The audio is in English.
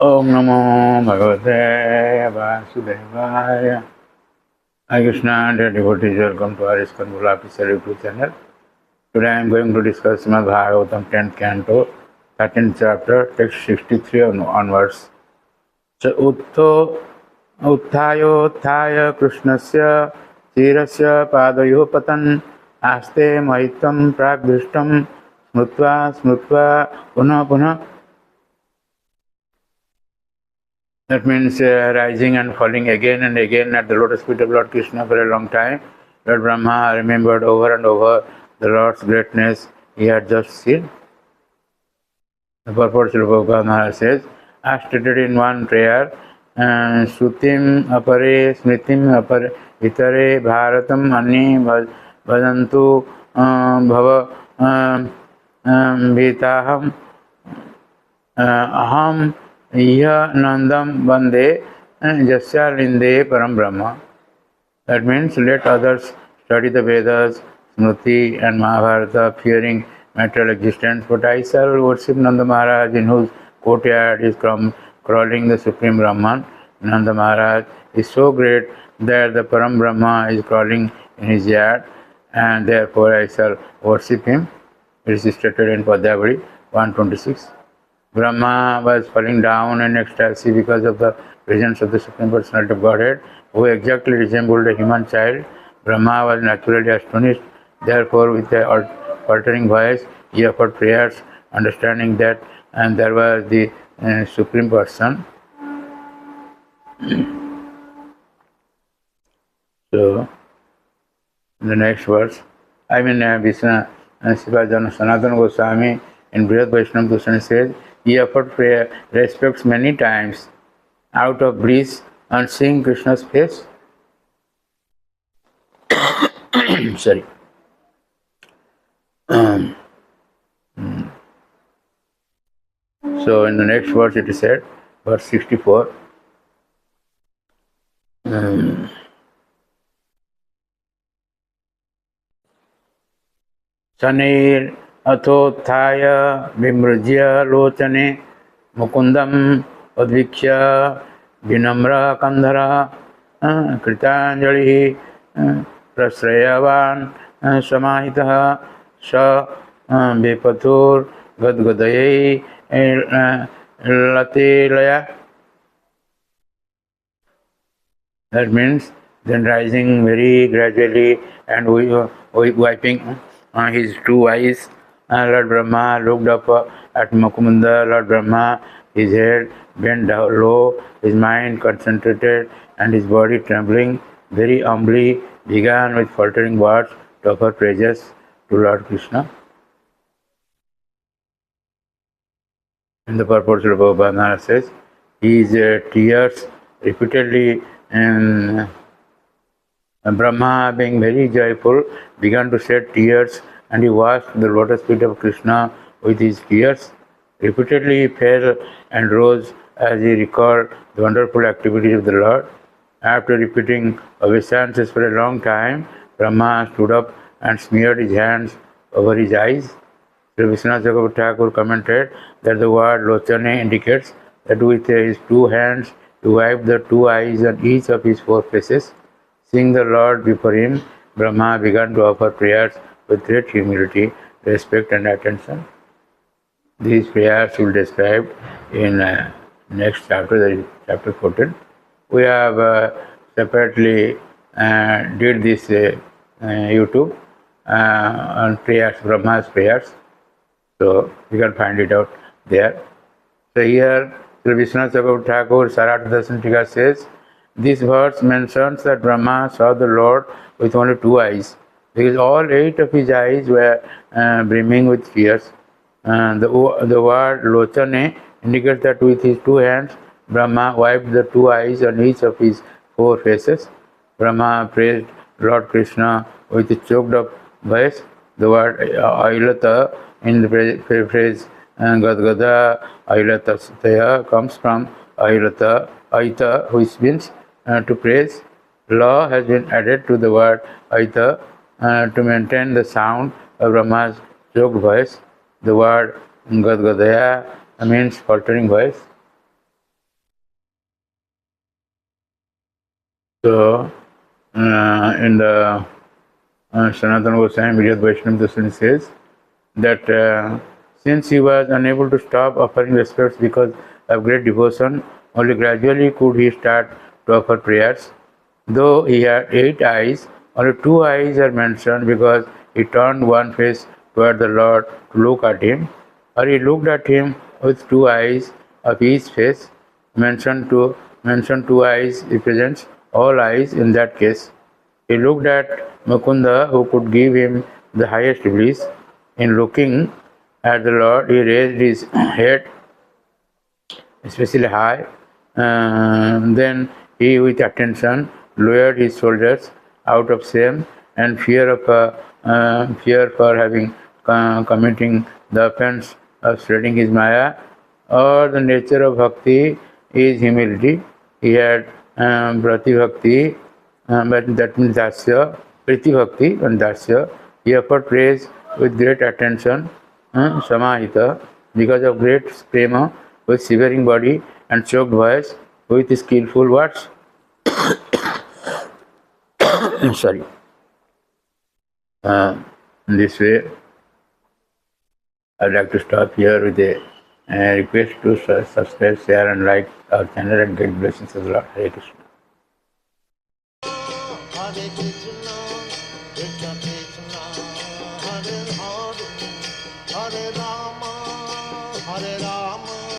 Om Namo Bhagavate Vasudevaya. Hi Krishna, dear devotees, welcome to our ISKCON Gula official YouTube channel. Today I am going to discuss Srimad Bhagavatam 10th canto, 13th chapter, text 63 onwards. Cha उत्थायोत्थाय कृष्णस्य क्षीरस्य पादयोः पतन् आस्ते महित्वं प्राग्दृष्टं स्मृत्वा स्मृत्वा पुनः पुनः. That means rising and falling again and again at the lotus feet of Lord Krishna for a long time. Lord Brahma remembered over and over the Lord's greatness he had just seen. The purport of Bhagavad says, as stated in one prayer, Shrutim apare smritim apare itare bharatam ani bhajantu bhava vitaham aham Iya Nandam Bande Jasya Linde Param Brahma. That means let others study the Vedas, Smriti and Mahabharata fearing material existence, but I shall worship Nanda Maharaj in whose courtyard is crawling the Supreme Brahman. Nanda Maharaj is so great that the Param Brahma is crawling in his yard, and therefore I shall worship him. It is stated in Padavadi 126. Brahma was falling down in ecstasy because of the presence of the Supreme Personality of Godhead, who exactly resembled a human child. Brahma was naturally astonished. Therefore, with a faltering voice, he offered prayers, understanding that and there was the Supreme Person. So, the next verse, Vishnu Sivajana Sanatana Goswami in Brihad Vaishnava Dushan says, he offered prayer, respects many times out of bliss on seeing Krishna's face. Sorry. So in the next verse it is said, verse 64. Sanair अथोत्थाय विमृज्य लोचने Mukundan उद्वीक्ष्य विनम्र कंधर कृतांजलि प्रश्रयवान् समाहितः स विपथुर्गद्गदयै लतेलया. That means then rising very gradually and wiping his two eyes, Lord Brahma looked up at Mukunda. Lord Brahma, his head bent down low, his mind concentrated and his body trembling, very humbly began with faltering words to offer praises to Lord Krishna. And the purport of Bhagavad says, his tears repeatedly and Brahma, being very joyful, began to shed tears, and he washed the lotus feet of Krishna with his tears. Repeatedly he fell and rose as he recalled the wonderful activities of the Lord. After repeating obeisances for a long time, Brahma stood up and smeared his hands over his eyes. Sri Vishwanath Chakravarti Thakur commented that the word Lochane indicates that with his two hands he wiped the two eyes on each of his four faces. Seeing the Lord before him, Brahma began to offer prayers with great humility, respect and attention. These prayers will be described in next chapter, that is chapter 14. We have separately did this YouTube on prayers, Brahma's prayers. So you can find it out there. So here, Sri Vishwanath Chakravarti Thakur Sarata Darshan Tika says, this verse mentions that Brahma saw the Lord with only two eyes, because all 8 of his eyes were brimming with tears. The word Lochane indicates that with his two hands, Brahma wiped the two eyes on each of his 4 faces. Brahma praised Lord Krishna with a choked up voice. The word Ailata in the phrase Gadgada Ailatasthaya comes from Ailata, Aita, which means to praise. Law has been added to the word Aita to maintain the sound of Brahma's choked voice. The word Gadgadaya means faltering voice. So, in the Sanatana Goswami Vidyat Vaishnava Darshan says that since he was unable to stop offering respects because of great devotion, only gradually could he start to offer prayers. Though he had 8 eyes, only 2 eyes are mentioned because he turned one face toward the Lord to look at him, or he looked at him with 2 eyes of each face. Mention 2 eyes represents all eyes in that case. He looked at Mukunda, who could give him the highest bliss. In looking at the Lord, he raised his head especially high. Then he, with attention, lowered his shoulders out of shame and fear for having committing the offense of spreading his maya. Or the nature of bhakti is humility. He had prati bhakti, but that means dasya, priti bhakti and dasya. He offered praise with great attention, samahita, because of great prema, with shivering body and choked voice, with skillful words. Sorry. In this way, I'd like to stop here with a request to subscribe, share, and like our channel and get blessings of the Lord. Hare Krishna.